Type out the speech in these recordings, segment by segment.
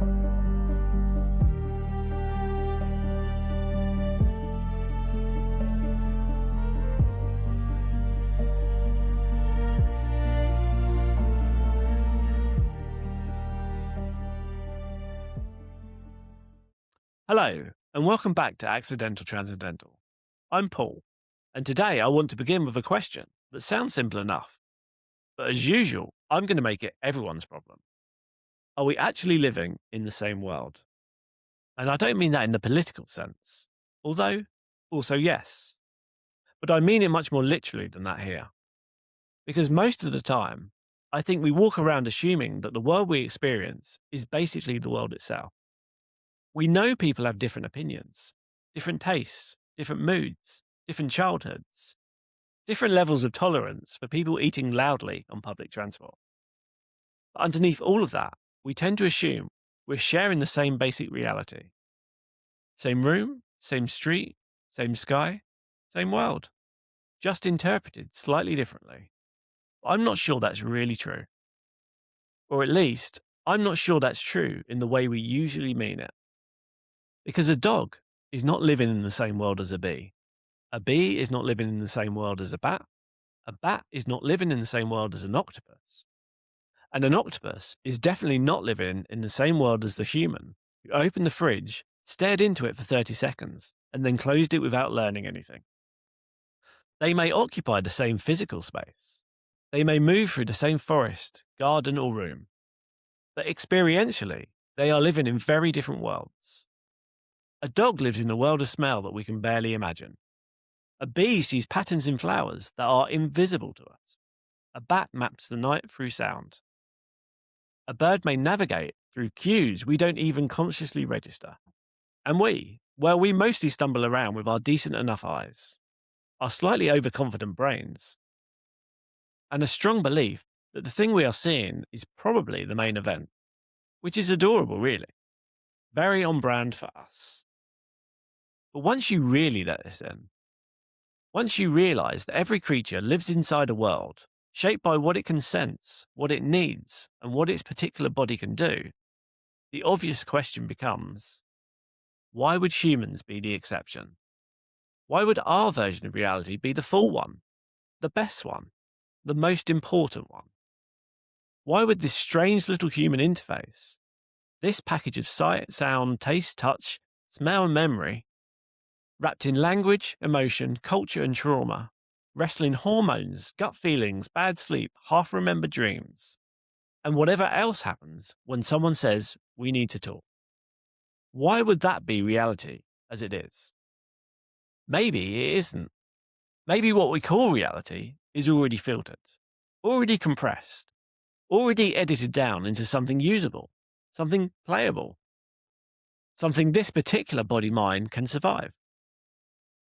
Hello, and welcome back to Accidental Transcendental. I'm Paul, and today I want to begin with a question that sounds simple enough. But as usual, I'm going to make it everyone's problem. Are we actually living in the same world? And I don't mean that in the political sense, although also yes. But I mean it much more literally than that here. Because most of the time, I think we walk around assuming that the world we experience is basically the world itself. We know people have different opinions, different tastes, different moods, different childhoods, different levels of tolerance for people eating loudly on public transport. But underneath all of that, we tend to assume we're sharing the same basic reality. Same room, same street, same sky, same world, just interpreted slightly differently. I'm not sure that's really true. Or at least, I'm not sure that's true in the way we usually mean it. Because a dog is not living in the same world as a bee. A bee is not living in the same world as a bat. A bat is not living in the same world as an octopus. And an octopus is definitely not living in the same world as the human who opened the fridge, stared into it for 30 seconds, and then closed it without learning anything. They may occupy the same physical space. They may move through the same forest, garden, or room. But experientially, they are living in very different worlds. A dog lives in a world of smell that we can barely imagine. A bee sees patterns in flowers that are invisible to us. A bat maps the night through sound. A bird may navigate through cues we don't even consciously register. And we mostly stumble around with our decent enough eyes, our slightly overconfident brains, and a strong belief that the thing we are seeing is probably the main event, which is adorable, really. Very on brand for us. But once you really let this in, once you realize that every creature lives inside a world shaped by what it can sense, what it needs, and what its particular body can do, the obvious question becomes, why would humans be the exception? Why would our version of reality be the full one, the best one, the most important one? Why would this strange little human interface, this package of sight, sound, taste, touch, smell, and memory, wrapped in language, emotion, culture, and trauma, wrestling hormones, gut feelings, bad sleep, half-remembered dreams, and whatever else happens when someone says, we need to talk. Why would that be reality as it is? Maybe it isn't. Maybe what we call reality is already filtered, already compressed, already edited down into something usable, something playable, something this particular body-mind can survive.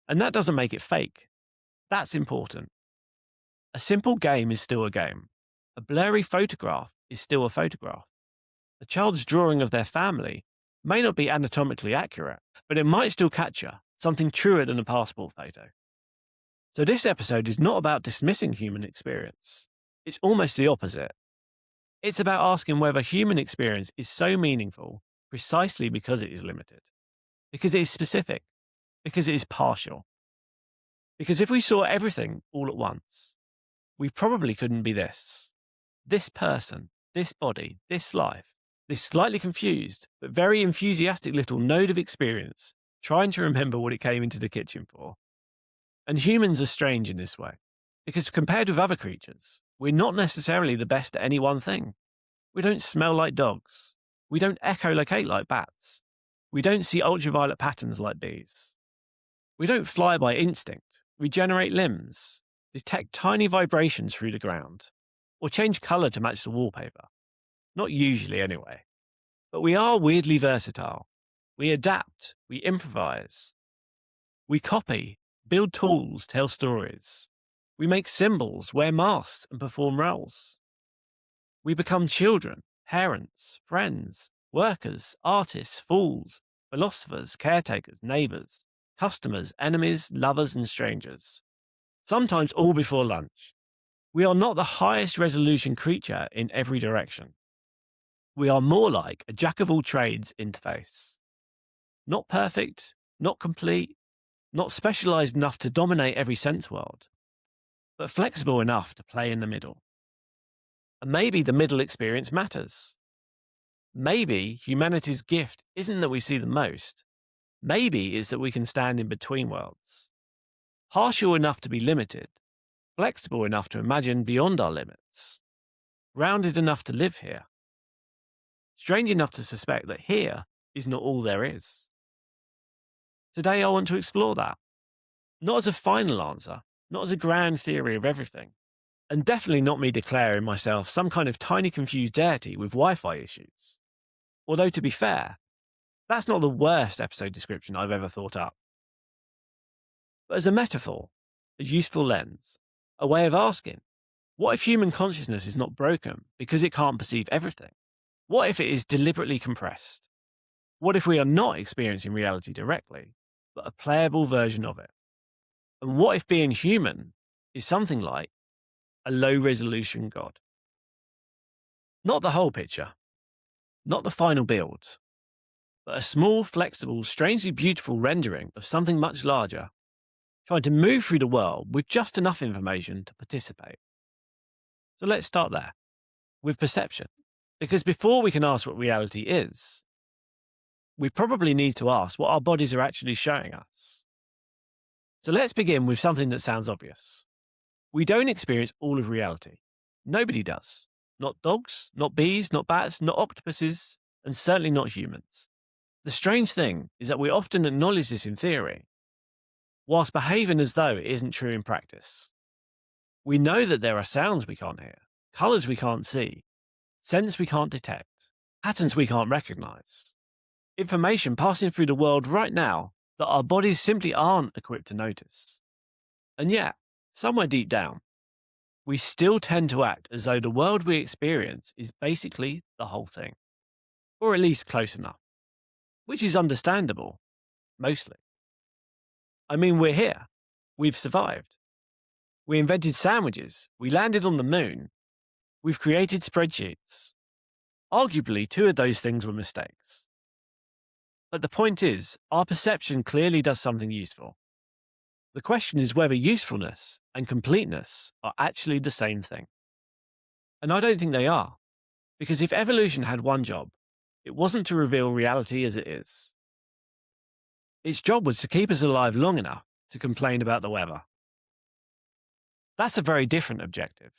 And that doesn't make it fake. That's important. A simple game is still a game. A blurry photograph is still a photograph. A child's drawing of their family may not be anatomically accurate, but it might still capture something truer than a passport photo. So this episode is not about dismissing human experience. It's almost the opposite. It's about asking whether human experience is so meaningful precisely because it is limited, because it is specific, because it is partial. Because if we saw everything all at once, we probably couldn't be this person, this body, this life, this slightly confused but very enthusiastic little node of experience trying to remember what it came into the kitchen for. And humans are strange in this way, because compared with other creatures, we're not necessarily the best at any one thing. We don't smell like dogs. We don't echolocate like bats. We don't see ultraviolet patterns like bees. We don't fly by instinct, regenerate limbs, detect tiny vibrations through the ground, or change colour to match the wallpaper. Not usually anyway. But we are weirdly versatile. We adapt, we improvise. We copy, build tools, tell stories. We make symbols, wear masks, and perform roles. We become children, parents, friends, workers, artists, fools, philosophers, caretakers, neighbours, customers, enemies, lovers, and strangers. Sometimes all before lunch. We are not the highest resolution creature in every direction. We are more like a jack-of-all-trades interface. Not perfect, not complete, not specialized enough to dominate every sense world, but flexible enough to play in the middle. And maybe the middle experience matters. Maybe humanity's gift isn't that we see the most. Maybe it's that we can stand in between worlds. Partial enough to be limited, flexible enough to imagine beyond our limits, grounded enough to live here, strange enough to suspect that here is not all there is. Today I want to explore that, not as a final answer, not as a grand theory of everything, and definitely not me declaring myself some kind of tiny confused deity with Wi-Fi issues. Although to be fair, that's not the worst episode description I've ever thought up. But as a metaphor, a useful lens, a way of asking, what if human consciousness is not broken because it can't perceive everything? What if it is deliberately compressed? What if we are not experiencing reality directly, but a playable version of it? And what if being human is something like a low-resolution God? Not the whole picture, not the final build, but a small, flexible, strangely beautiful rendering of something much larger, trying to move through the world with just enough information to participate. So let's start there, with perception. Because before we can ask what reality is, we probably need to ask what our bodies are actually showing us. So let's begin with something that sounds obvious. We don't experience all of reality. Nobody does. Not dogs, not bees, not bats, not octopuses, and certainly not humans. The strange thing is that we often acknowledge this in theory, whilst behaving as though it isn't true in practice. We know that there are sounds we can't hear, colours we can't see, scents we can't detect, patterns we can't recognise, information passing through the world right now that our bodies simply aren't equipped to notice. And yet, somewhere deep down, we still tend to act as though the world we experience is basically the whole thing, or at least close enough, which is understandable, mostly. I mean, we're here. We've survived. We invented sandwiches. We landed on the moon. We've created spreadsheets. Arguably, two of those things were mistakes. But the point is, our perception clearly does something useful. The question is whether usefulness and completeness are actually the same thing. And I don't think they are, because if evolution had one job, it wasn't to reveal reality as it is. Its job was to keep us alive long enough to complain about the weather. That's a very different objective.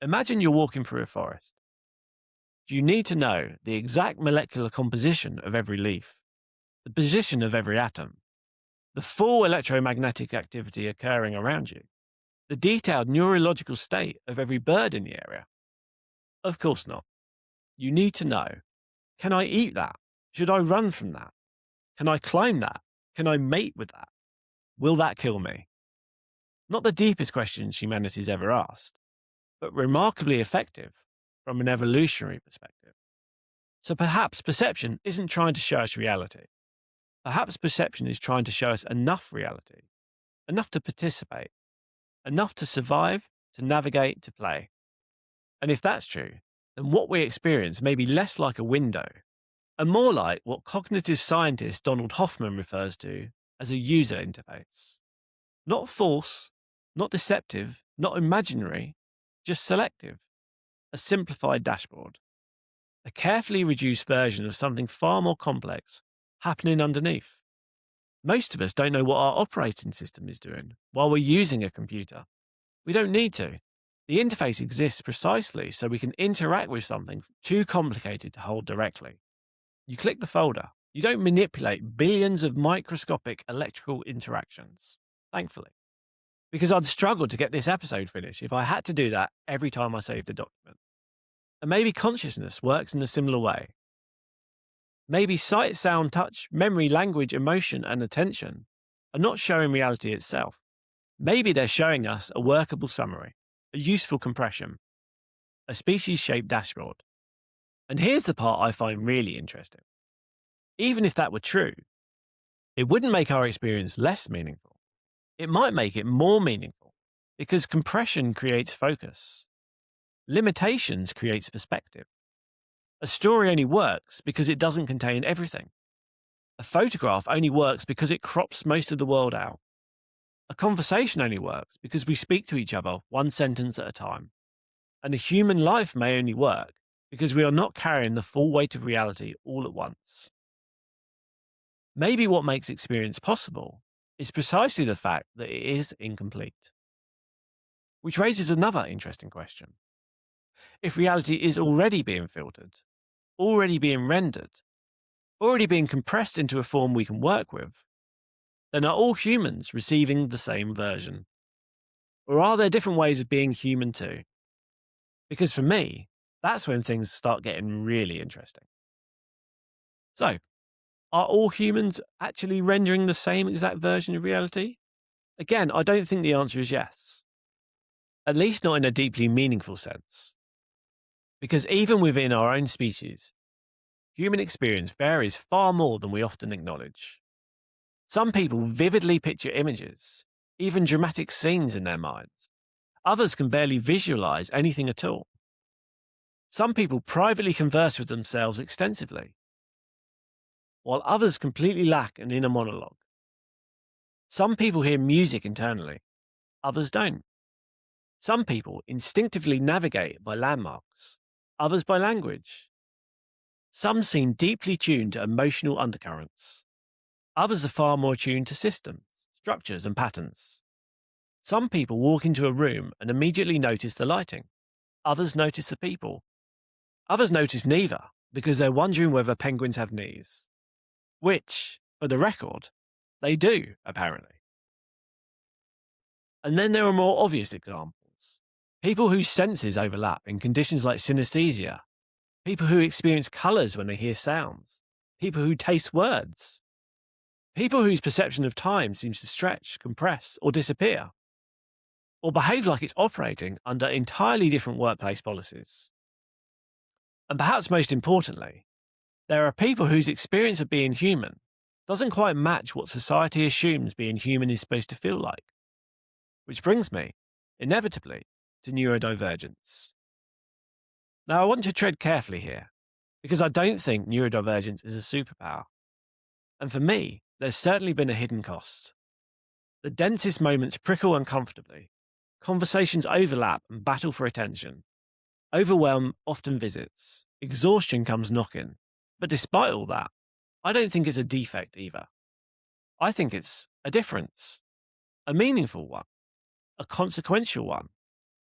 Imagine you're walking through a forest. Do you need to know the exact molecular composition of every leaf, the position of every atom, the full electromagnetic activity occurring around you, the detailed neurological state of every bird in the area? Of course not. You need to know, can I eat that? Should I run from that? Can I climb that? Can I mate with that? Will that kill me? Not the deepest questions humanity's ever asked, but remarkably effective from an evolutionary perspective. So perhaps perception isn't trying to show us reality. Perhaps perception is trying to show us enough reality, enough to participate, enough to survive, to navigate, to play. And if that's true, then what we experience may be less like a window and more like what cognitive scientist Donald Hoffman refers to as a user interface. Not false, not deceptive, not imaginary, just selective. A simplified dashboard. A carefully reduced version of something far more complex happening underneath. Most of us don't know what our operating system is doing while we're using a computer. We don't need to. The interface exists precisely so we can interact with something too complicated to hold directly. You click the folder. You don't manipulate billions of microscopic electrical interactions, thankfully. Because I'd struggle to get this episode finished if I had to do that every time I saved a document. And maybe consciousness works in a similar way. Maybe sight, sound, touch, memory, language, emotion, and attention are not showing reality itself. Maybe they're showing us a workable summary, a useful compression, a species-shaped dashboard. And here's the part I find really interesting. Even if that were true, it wouldn't make our experience less meaningful. It might make it more meaningful, because compression creates focus. Limitations creates perspective. A story only works because it doesn't contain everything. A photograph only works because it crops most of the world out. A conversation only works because we speak to each other one sentence at a time. And a human life may only work because we are not carrying the full weight of reality all at once. Maybe what makes experience possible is precisely the fact that it is incomplete. Which raises another interesting question. If reality is already being filtered, already being rendered, already being compressed into a form we can work with, then are all humans receiving the same version? Or are there different ways of being human too? Because for me, that's when things start getting really interesting. So, are all humans actually rendering the same exact version of reality? Again, I don't think the answer is yes. At least not in a deeply meaningful sense. Because even within our own species, human experience varies far more than we often acknowledge. Some people vividly picture images, even dramatic scenes in their minds. Others can barely visualize anything at all. Some people privately converse with themselves extensively, while others completely lack an inner monologue. Some people hear music internally, others don't. Some people instinctively navigate by landmarks, others by language. Some seem deeply tuned to emotional undercurrents. Others are far more tuned to systems, structures, and patterns. Some people walk into a room and immediately notice the lighting. Others notice the people. Others notice neither because they're wondering whether penguins have knees. Which, for the record, they do, apparently. And then there are more obvious examples. People whose senses overlap in conditions like synesthesia. People who experience colours when they hear sounds. People who taste words. People whose perception of time seems to stretch, compress, or disappear. Or behave like it's operating under entirely different workplace policies. And perhaps most importantly, there are people whose experience of being human doesn't quite match what society assumes being human is supposed to feel like. Which brings me, inevitably, to neurodivergence. Now, I want to tread carefully here, because I don't think neurodivergence is a superpower. And for me, there's certainly been a hidden cost. The densest moments prickle uncomfortably. Conversations overlap and battle for attention. Overwhelm often visits. Exhaustion comes knocking. But despite all that, I don't think it's a defect either. I think it's a difference. A meaningful one. A consequential one.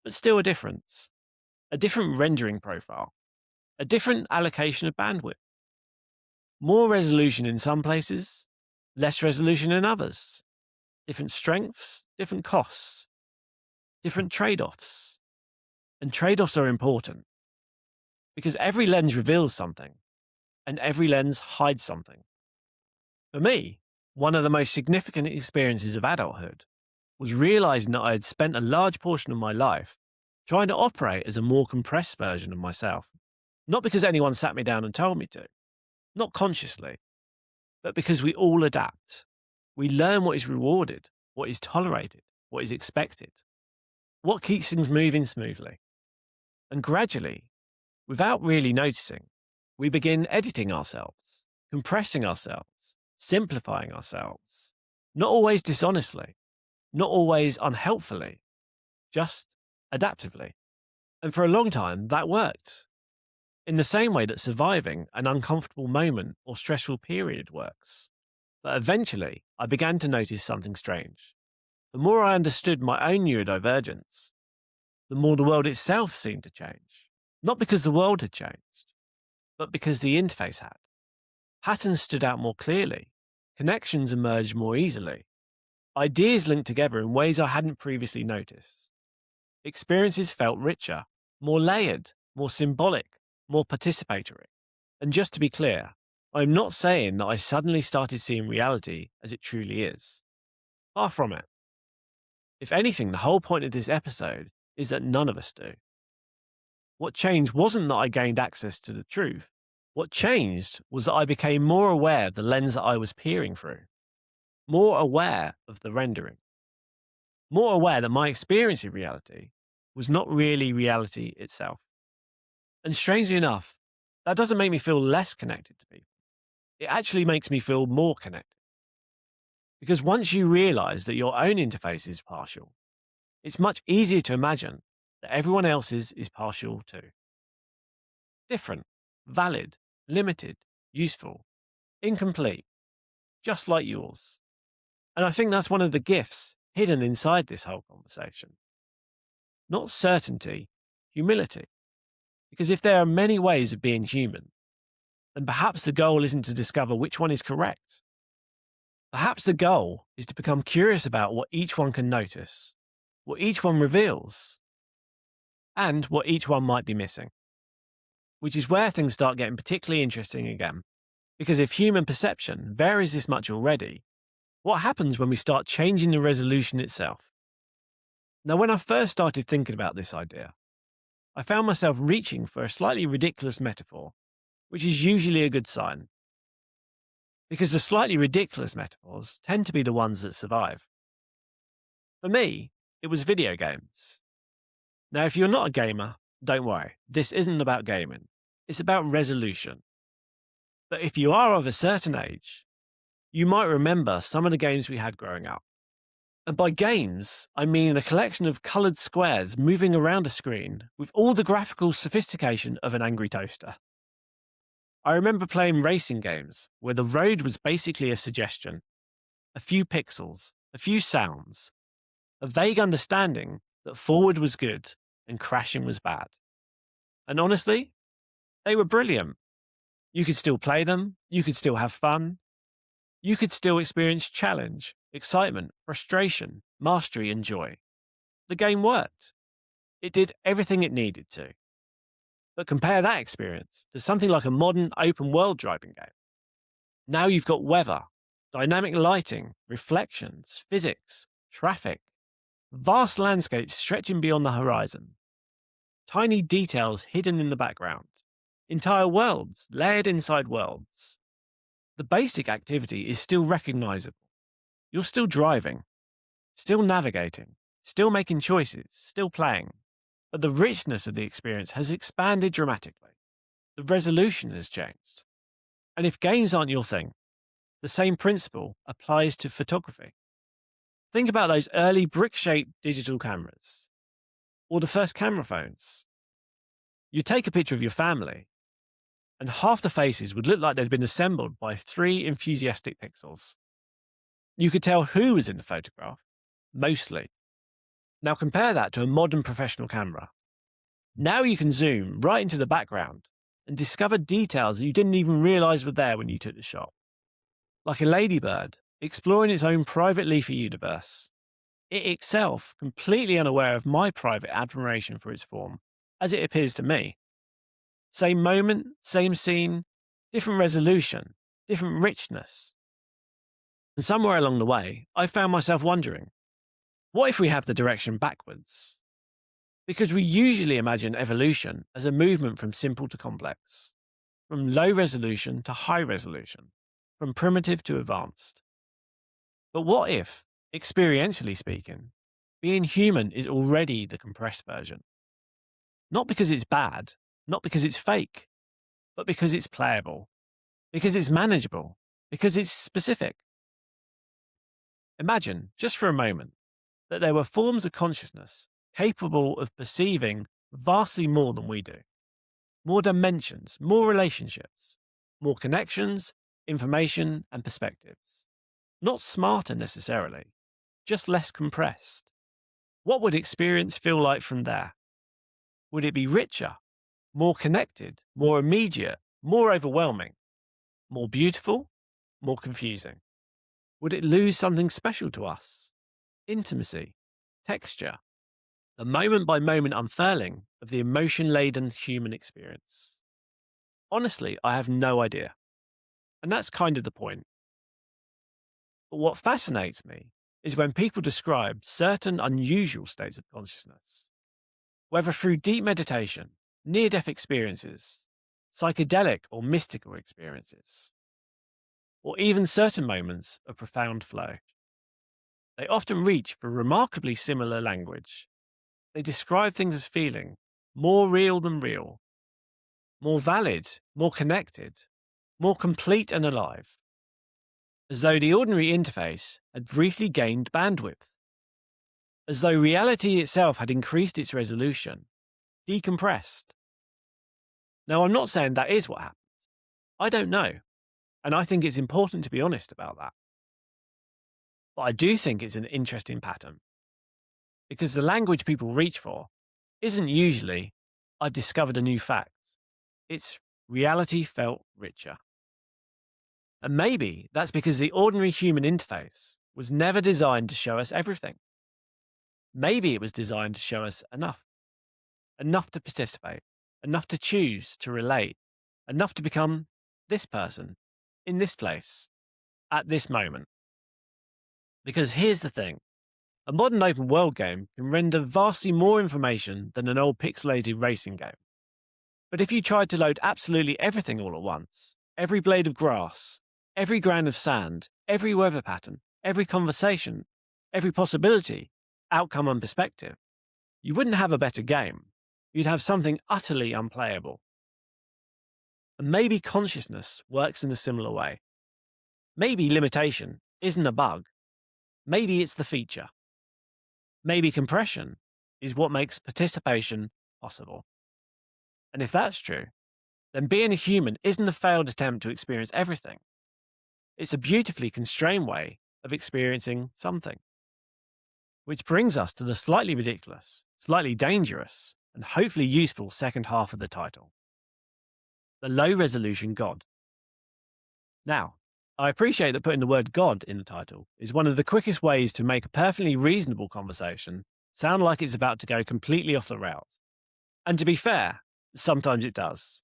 But still a difference. A different rendering profile. A different allocation of bandwidth. More resolution in some places, less resolution in others. Different strengths, different costs. Different trade-offs. And trade-offs are important. Because every lens reveals something. And every lens hides something. For me, one of the most significant experiences of adulthood was realizing that I had spent a large portion of my life trying to operate as a more compressed version of myself. Not because anyone sat me down and told me to, not consciously, but because we all adapt. We learn what is rewarded, what is tolerated, what is expected, what keeps things moving smoothly. And gradually, without really noticing, we begin editing ourselves, compressing ourselves, simplifying ourselves, not always dishonestly, not always unhelpfully, just adaptively. And for a long time, that worked. In the same way that surviving an uncomfortable moment or stressful period works. But eventually, I began to notice something strange. The more I understood my own neurodivergence, the more the world itself seemed to change. Not because the world had changed, but because the interface had. Patterns stood out more clearly. Connections emerged more easily. Ideas linked together in ways I hadn't previously noticed. Experiences felt richer, more layered, more symbolic, more participatory. And just to be clear, I'm not saying that I suddenly started seeing reality as it truly is. Far from it. If anything, the whole point of this episode is that none of us do. What changed wasn't that I gained access to the truth. What changed was that I became more aware of the lens that I was peering through. More aware of the rendering. More aware that my experience of reality was not really reality itself. And strangely enough, That doesn't make me feel less connected to people. It actually makes me feel more connected. Because once you realize that your own interface is partial, it's much easier to imagine that everyone else's is partial too. Different, valid, limited, useful, incomplete, just like yours. And I think that's one of the gifts hidden inside this whole conversation. Not certainty, humility. Because if there are many ways of being human, then perhaps the goal isn't to discover which one is correct. Perhaps the goal is to become curious about what each one can notice, what each one reveals, and what each one might be missing. Which is where things start getting particularly interesting again. Because if human perception varies this much already, what happens when we start changing the resolution itself? Now, when I first started thinking about this idea, I found myself reaching for a slightly ridiculous metaphor, which is usually a good sign. Because the slightly ridiculous metaphors tend to be the ones that survive. For me, it was video games. Now, if you're not a gamer, don't worry, this isn't about gaming. It's about resolution. But if you are of a certain age, you might remember some of the games we had growing up. And by games, I mean a collection of coloured squares moving around a screen with all the graphical sophistication of an angry toaster. I remember playing racing games where the road was basically a suggestion, a few pixels, a few sounds, a vague understanding that forward was good and crashing was bad. And honestly, they were brilliant. You could still play them, you could still have fun, you could still experience challenge, excitement, frustration, mastery, and joy. The game worked. It did everything it needed to. But compare that experience to something like a modern open world driving game. Now you've got weather, dynamic lighting, reflections, physics, traffic, vast landscapes stretching beyond the horizon, tiny details hidden in the background, entire worlds layered inside worlds. The basic activity is still recognizable. You're still driving, still navigating, still making choices, still playing. But the richness of the experience has expanded dramatically. The resolution has changed. And if games aren't your thing, the same principle applies to photography. Think about those early brick-shaped digital cameras, or the first camera phones. You take a picture of your family, and half the faces would look like they'd been assembled by 3 enthusiastic pixels. You could tell who was in the photograph, mostly. Now compare that to a modern professional camera. Now you can zoom right into the background and discover details that you didn't even realize were there when you took the shot. Like a ladybird exploring its own private leafy universe, it itself completely unaware of my private admiration for its form, as it appears to me. Same moment, same scene, different resolution, different richness. And somewhere along the way, I found myself wondering, what if we have the direction backwards? Because we usually imagine evolution as a movement from simple to complex, from low resolution to high resolution, from primitive to advanced. But what if, experientially speaking, being human is already the compressed version? Not because it's bad, not because it's fake, but because it's playable, because it's manageable, because it's specific. Imagine, just for a moment, that there were forms of consciousness capable of perceiving vastly more than we do. More dimensions, more relationships, more connections, information, and perspectives. Not smarter necessarily, just less compressed. What would experience feel like from there? Would it be richer, more connected, more immediate, more overwhelming, more beautiful, more confusing? Would it lose something special to us? Intimacy, texture, the moment-by-moment unfurling of the emotion-laden human experience? Honestly, I have no idea. And that's kind of the point. But what fascinates me is when people describe certain unusual states of consciousness, whether through deep meditation, near-death experiences, psychedelic or mystical experiences, or even certain moments of profound flow. They often reach for remarkably similar language. They describe things as feeling more real than real, more valid, more connected, more complete and alive, as though the ordinary interface had briefly gained bandwidth, as though reality itself had increased its resolution, decompressed. Now, I'm not saying that is what happened. I don't know, and I think it's important to be honest about that. But I do think it's an interesting pattern, because the language people reach for isn't usually, "I've discovered a new fact." It's reality felt richer. And maybe that's because the ordinary human interface was never designed to show us everything. Maybe it was designed to show us enough to participate, enough to choose to relate, enough to become this person, in this place, at this moment. Because here's the thing, a modern open world game can render vastly more information than an old pixelated racing game. But if you tried to load absolutely everything all at once, every blade of grass, every grain of sand, every weather pattern, every conversation, every possibility, outcome and perspective, you wouldn't have a better game. You'd have something utterly unplayable. And maybe consciousness works in a similar way. Maybe limitation isn't a bug. Maybe it's the feature. Maybe compression is what makes participation possible. And if that's true, then being a human isn't a failed attempt to experience everything. It's a beautifully constrained way of experiencing something. Which brings us to the slightly ridiculous, slightly dangerous, and hopefully useful second half of the title. The low-resolution God. Now, I appreciate that putting the word God in the title is one of the quickest ways to make a perfectly reasonable conversation sound like it's about to go completely off the rails. And to be fair, sometimes it does.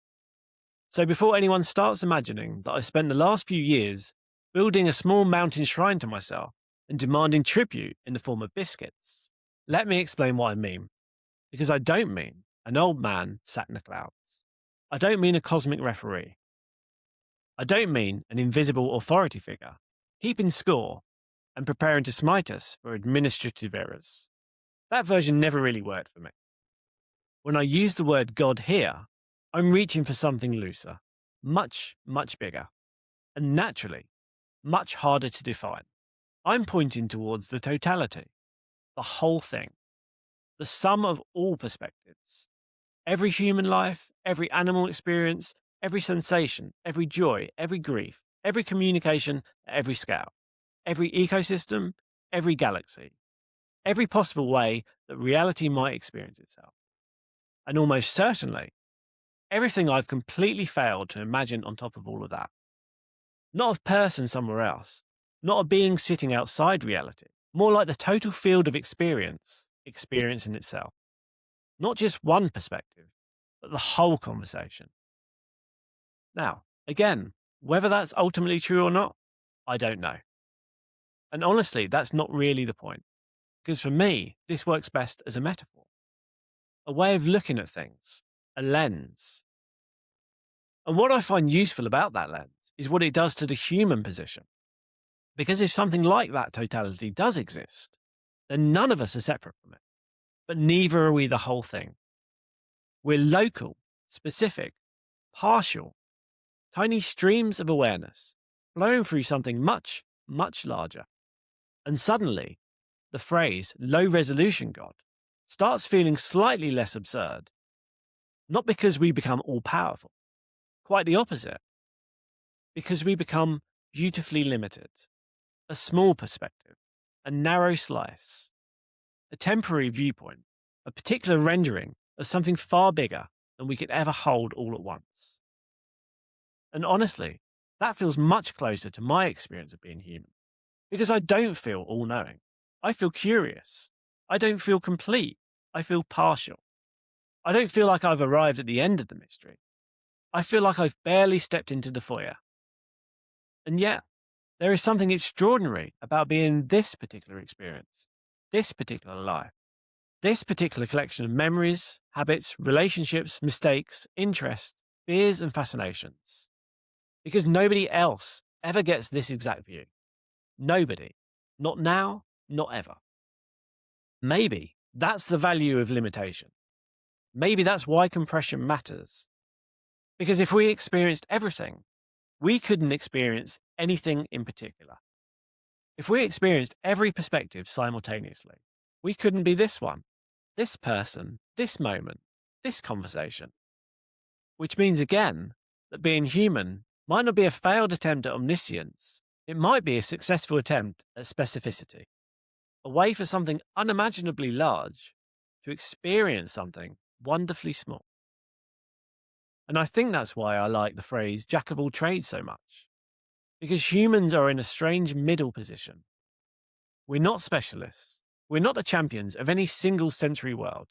So before anyone starts imagining that I've spent the last few years building a small mountain shrine to myself and demanding tribute in the form of biscuits, let me explain what I mean. Because I don't mean an old man sat in the clouds. I don't mean a cosmic referee. I don't mean an invisible authority figure, keeping score and preparing to smite us for administrative errors. That version never really worked for me. When I use the word God here, I'm reaching for something looser, much, much bigger, and naturally, much harder to define. I'm pointing towards the totality, the whole thing, the sum of all perspectives. Every human life, every animal experience, every sensation, every joy, every grief, every communication at every scale, every ecosystem, every galaxy, every possible way that reality might experience itself. And almost certainly, everything I've completely failed to imagine on top of all of that. Not a person somewhere else, not a being sitting outside reality, more like the total field of experience in itself. Not just one perspective, but the whole conversation. Now, again, whether that's ultimately true or not, I don't know. And honestly, that's not really the point. Because for me, this works best as a metaphor. A way of looking at things, a lens. And what I find useful about that lens is what it does to the human position. Because if something like that totality does exist, then none of us are separate from it. But neither are we the whole thing. We're local, specific, partial, tiny streams of awareness flowing through something much, much larger. And suddenly, the phrase low-resolution God starts feeling slightly less absurd. Not because we become all-powerful, quite the opposite. Because we become beautifully limited, a small perspective, a narrow slice, a temporary viewpoint, a particular rendering of something far bigger than we could ever hold all at once. And honestly, that feels much closer to my experience of being human, because I don't feel all-knowing. I feel curious. I don't feel complete. I feel partial. I don't feel like I've arrived at the end of the mystery. I feel like I've barely stepped into the foyer. And yet, there is something extraordinary about being this particular experience, this particular life, this particular collection of memories, habits, relationships, mistakes, interests, fears, and fascinations. Because nobody else ever gets this exact view. Nobody. Not now, not ever. Maybe that's the value of limitation. Maybe that's why compression matters. Because if we experienced everything, we couldn't experience anything in particular. If we experienced every perspective simultaneously, we couldn't be this one, this person, this moment, this conversation. Which means again that being human might not be a failed attempt at omniscience, it might be a successful attempt at specificity, a way for something unimaginably large to experience something wonderfully small. And I think that's why I like the phrase jack of all trades so much, because humans are in a strange middle position. We're not specialists, we're not the champions of any single sensory world.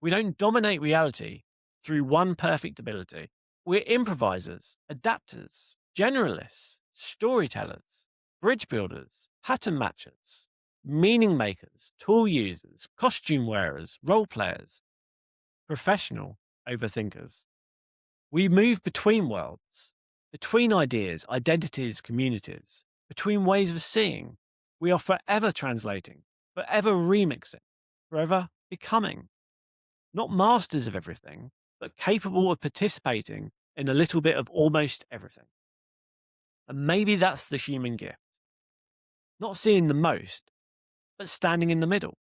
We don't dominate reality through one perfect ability. We're improvisers, adapters, generalists, storytellers, bridge builders, pattern matchers, meaning makers, tool users, costume wearers, role players, professional overthinkers. We move between worlds, between ideas, identities, communities, between ways of seeing. We are forever translating, forever remixing, forever becoming. Not masters of everything, but capable of participating in a little bit of almost everything. And maybe that's the human gift. Not seeing the most, but standing in the middle,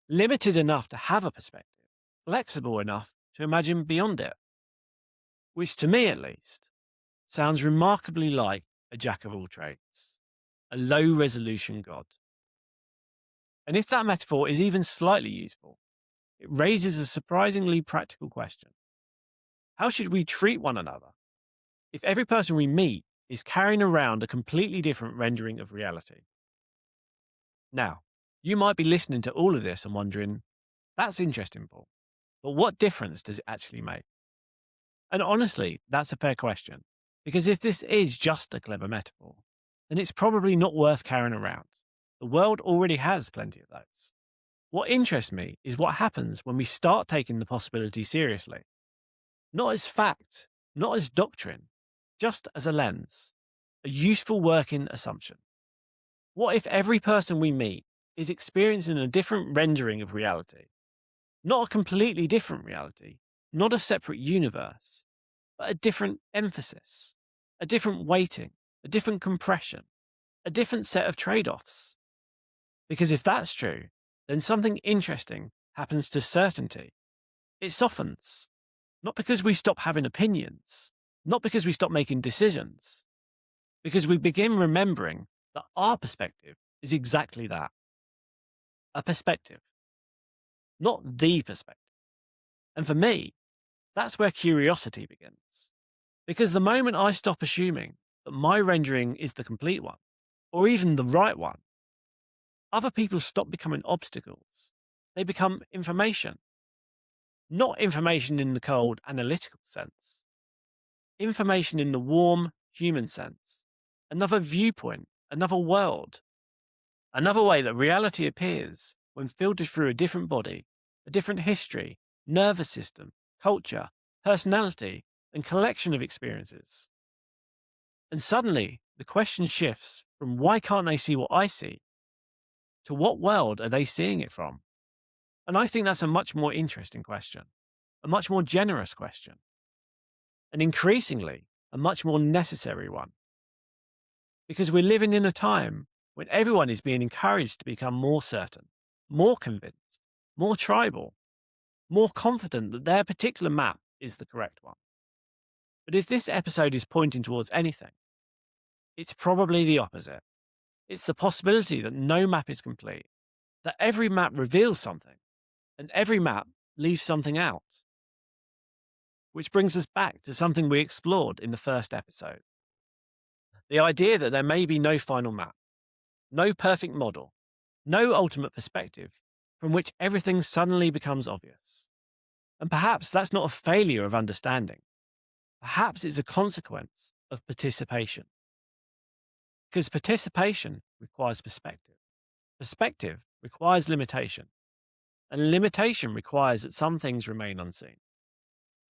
limited enough to have a perspective, flexible enough to imagine beyond it. Which, to me at least, sounds remarkably like a jack of all trades, a low resolution God. And if that metaphor is even slightly useful, it raises a surprisingly practical question. How should we treat one another if every person we meet is carrying around a completely different rendering of reality? Now, you might be listening to all of this and wondering, that's interesting, Paul, but what difference does it actually make? And honestly, that's a fair question, because if this is just a clever metaphor, then it's probably not worth carrying around. The world already has plenty of those. What interests me is what happens when we start taking the possibility seriously. Not as fact, not as doctrine, just as a lens, a useful working assumption. What if every person we meet is experiencing a different rendering of reality? Not a completely different reality, not a separate universe, but a different emphasis, a different weighting, a different compression, a different set of trade-offs. Because if that's true, then something interesting happens to certainty. It softens, not because we stop having opinions, not because we stop making decisions, because we begin remembering that our perspective is exactly that, a perspective, not the perspective. And for me, that's where curiosity begins. Because the moment I stop assuming that my rendering is the complete one, or even the right one, other people stop becoming obstacles. They become information. Not information in the cold, analytical sense. Information in the warm, human sense. Another viewpoint, another world. Another way that reality appears when filtered through a different body, a different history, nervous system, culture, personality, and collection of experiences. And suddenly, the question shifts from why can't they see what I see to what world are they seeing it from? And I think that's a much more interesting question, a much more generous question, and increasingly a much more necessary one. Because we're living in a time when everyone is being encouraged to become more certain, more convinced, more tribal, more confident that their particular map is the correct one. But if this episode is pointing towards anything, it's probably the opposite. It's the possibility that no map is complete, that every map reveals something, and every map leaves something out. Which brings us back to something we explored in the first episode. The idea that there may be no final map, no perfect model, no ultimate perspective from which everything suddenly becomes obvious. And perhaps that's not a failure of understanding. Perhaps it's a consequence of participation. Because participation requires perspective. Perspective requires limitation. And limitation requires that some things remain unseen.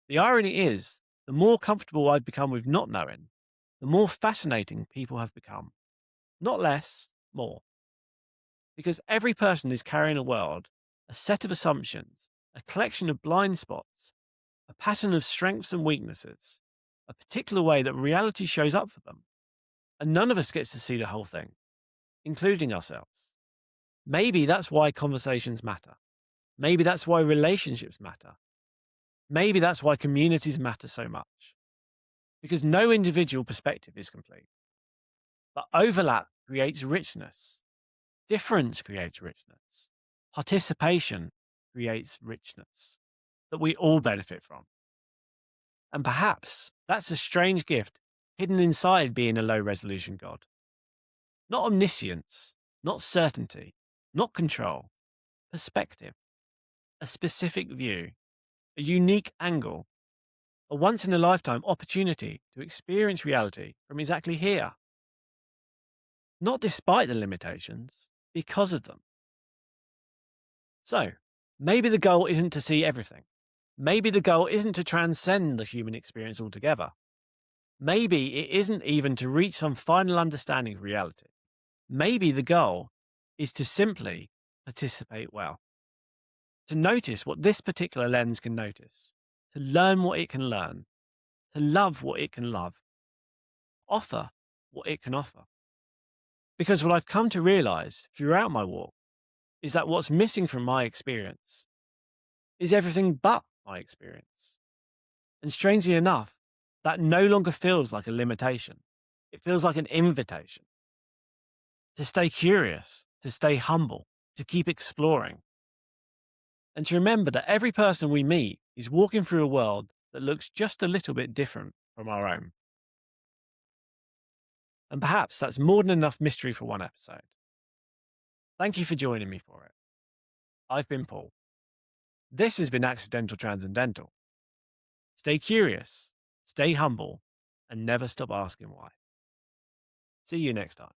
The irony is, the more comfortable I've become with not knowing, the more fascinating people have become. Not less, more. Because every person is carrying a world, a set of assumptions, a collection of blind spots, a pattern of strengths and weaknesses, a particular way that reality shows up for them. And none of us gets to see the whole thing, including ourselves. Maybe that's why conversations matter. Maybe that's why relationships matter. Maybe that's why communities matter so much. Because no individual perspective is complete. But overlap creates richness. Difference creates richness. Participation creates richness that we all benefit from. And perhaps that's a strange gift hidden inside being a low resolution God. Not omniscience, not certainty, not control, perspective, a specific view, a unique angle, a once in a lifetime opportunity to experience reality from exactly here. Not despite the limitations, because of them. So, maybe the goal isn't to see everything. Maybe the goal isn't to transcend the human experience altogether. Maybe it isn't even to reach some final understanding of reality. Maybe the goal is to simply participate well. To notice what this particular lens can notice. To learn what it can learn. To love what it can love. Offer what it can offer. Because what I've come to realize throughout my walk is that what's missing from my experience is everything but my experience. And strangely enough, that no longer feels like a limitation. It feels like an invitation to stay curious, to stay humble, to keep exploring. And to remember that every person we meet is walking through a world that looks just a little bit different from our own. And perhaps that's more than enough mystery for one episode. Thank you for joining me for it. I've been Paul. This has been Accidental Transcendental. Stay curious, stay humble, and never stop asking why. See you next time.